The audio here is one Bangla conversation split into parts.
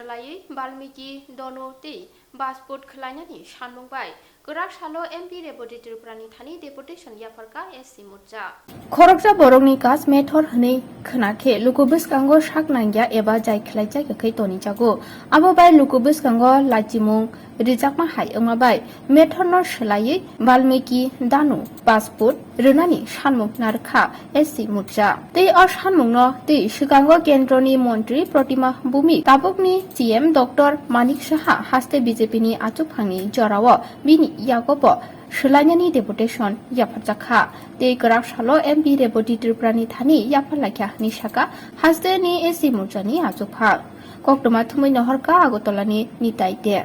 Swlaiwi Balmiki Dono Ti Basport Khlainani Shanmungbai Gorak Shalo MP Rebati Tripurani Thani Deputation Yafarka SC Murcha Khorokja borokni kas Mathor hne khnakhe lukubis kango shak nangya eba jai khlaijak kai toni jago abo bai lukubis kango lachimung rijakma hai ongma bai Mathor no Swlaiwi Balmiki Danu Passport Rinani Shanmung narkha SC Murcha tei o Shanmung no tei sikango kendroni mantri Protima Bumi tabukni CM Dr Manik Saha haste BJP ni achukphangni jorao bini yagobo Swlaiwi Deputation Yafarjakha tei Gorak Shalo MP Rebati Tripurani Thani Yafarlakha ni Saka haste ni SC Murcha ni achukphang koktoma thumui নহরকা আগরতলানি নিতাইতে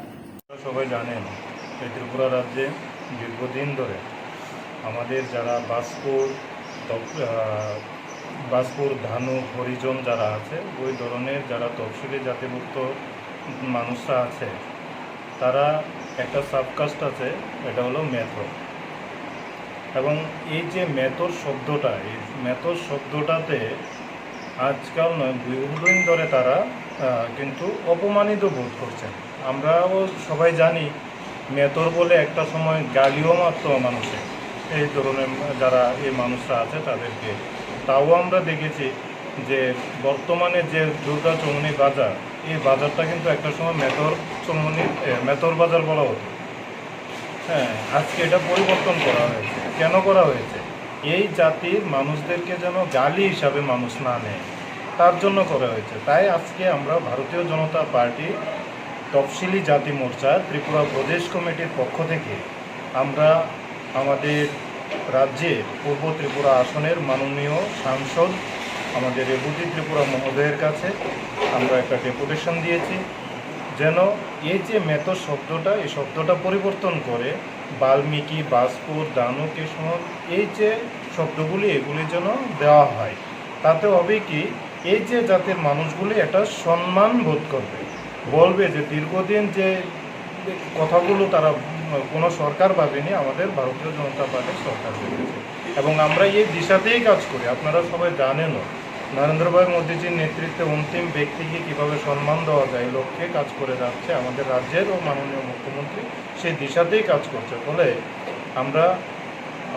সবাই জানেন এই ত্রিপুরা রাজ্যে দীর্ঘদিন ধরে আমাদের যারা বাসপুর ধানু হরিজন যারা আছে ওই ধরনের যারা তফসিলি জাতিভুক্ত মানুষরা আছে তারা একটা সাবকাস্ট আছে, এটা হলো মেথর। এবং এই যে মেথর শব্দটা, এই মেথর শব্দটাতে আজকাল নয় বহুদিন ধরে তারা কিন্তু অপমানিত বোধ করছেন। আমরাও সবাই জানি মেথর বলে একটা সময় গালিও মারত মানুষে, এই ধরনের যারা এই মানুষরা আছে তাদেরকে। তাও আমরা দেখেছি যে বর্তমানে যে দুর্গা চৌমুনি বাজার, এই বাজারটা কিন্তু একটা সময় মেথর বাজার বলা হতো। হ্যাঁ, আজকে এটা পরিবর্তন করা হয়েছে। কেন করা হয়েছে? এই জাতির মানুষদেরকে যেন গালি হিসাবে মানুষ না নেয়, তার জন্য করা হয়েছে। তাই আজকে আমরা ভারতীয় জনতা পার্টি তফসিলি জাতি মোর্চা ত্রিপুরা প্রদেশ কমিটির পক্ষ থেকে আমরা আমাদের রাজ্যে পূর্ব ত্রিপুরা আসনের মাননীয় সাংসদ আমাদের রেবতী ত্রিপুরা মহোদয়ের কাছে আমরা একটা ডেপুটেশন দিয়েছি যেন এই যে মেথর শব্দটা, এই শব্দটা পরিবর্তন করে বাল্মীকি, বাসপুর, দানুকে সহ এই যে শব্দগুলি এগুলি যেন দেওয়া হয়। তাতে হবে কি, এই যে জাতির মানুষগুলি একটা সম্মান বোধ করবে, বলবে যে দীর্ঘদিন যে কথাগুলো তারা কোনো সরকার ভাবেনি, আমাদের ভারতীয় জনতা পার্টির সরকার ভেবেছে। এবং আমরা এই দিশাতেই কাজ করি। আপনারা সবাই জানেনও নরেন্দ্র ভাই মোদীজির নেতৃত্বে অন্তিম ব্যক্তিকে কীভাবে সম্মান দেওয়া যায় লক্ষ্যে কাজ করে যাচ্ছে আমাদের রাজ্যের ও মাননীয় মুখ্যমন্ত্রী, সেই দিশাতেই কাজ করছে। ফলে আমরা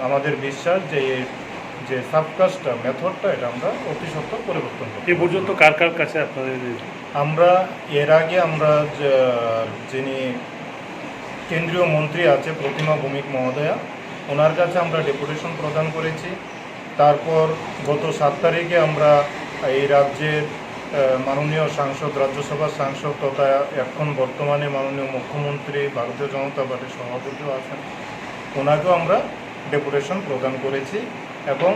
আমাদের বিশ্বাস যে সাবকাস্টটা, মেথডটা, এটা আমরা অতি সত্ত্বর পরিবর্তন করি। এই পর্যন্ত কার কার কাছে আপনাদের আমরা এর আগে আমরা যিনি কেন্দ্রীয় মন্ত্রী আছে প্রতিমা ভৌমিক মহোদয়া, ওনার কাছে আমরা ডেপুটেশন প্রদান করেছি। তারপর গত 7 তারিখে আমরা এই রাজ্যের মাননীয় সাংসদ, রাজ্যসভার সাংসদ তথা এখন বর্তমানে মাননীয় মুখ্যমন্ত্রী, ভারতীয় জনতা পার্টির সভাপতিও আছেন, ওনাকেও আমরা ডেপুটেশন প্রদান করেছি। এবং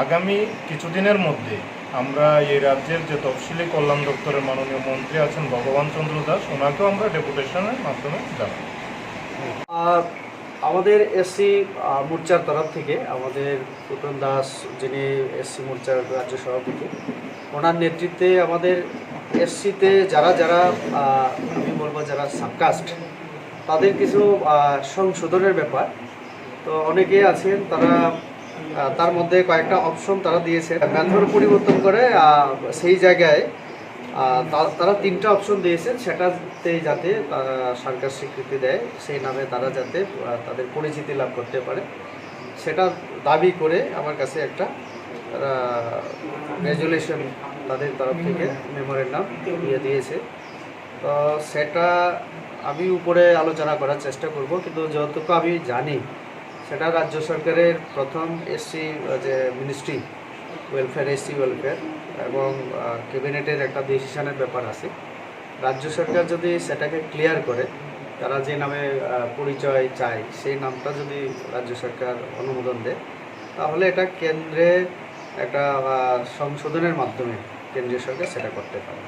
আগামী কিছুদিনের মধ্যে আমরা এই রাজ্যের যে তফসিলি কল্যাণ দপ্তরের মাননীয় মন্ত্রী আছেন ভগবান চন্দ্র দাস, ওনাকেও আমরা ডেপুটেশনের মাধ্যমে জানাই। আমাদের এসসি মোর্চার তরফ থেকে আমাদের পুতন দাস, যিনি এসসি মোর্চার রাজ্য সভাপতি, ওনার নেতৃত্বে আমাদের এসসিতে যারা আমি বলবো যারা সাবকাস্ট, তাদের কিছু সংশোধনের ব্যাপার। তো অনেকেই আছেন তারা, তার মধ্যে কয়েকটা অপশন তারা দিয়েছে, মেথড পরিবর্তন করে সেই জায়গায় তারা 3টা অপশন দিয়েছেন, সেটাতে যাতে তারা সরকার স্বীকৃতি দেয়, সেই নামে তারা যাতে তাদের পরিচিতি লাভ করতে পারে, সেটা দাবি করে আমার কাছে একটা রেজুলেশন তাদের তরফ থেকে মেমোরেন্ডাম দিয়ে দিয়েছে। তো সেটা আমি উপরে আলোচনা করার চেষ্টা করব, কিন্তু যতটুকু আমি জানি সেটা রাজ্য সরকারের প্রথম এসসি যে মিনিস্ট্রি ওয়েলফেয়ার, এসসি ওয়েলফেয়ার এবং ক্যাবিনেটের একটা ডিসিশনের ব্যাপার আছে। রাজ্য সরকার যদি সেটাকে ক্লিয়ার করে, তারা যে নামে পরিচয় চায় সেই নামটা যদি রাজ্য সরকার অনুমোদন দেয়, তাহলে এটা কেন্দ্রে একটা সংশোধনের মাধ্যমে কেন্দ্রীয় সরকার সেটা করতে পারে।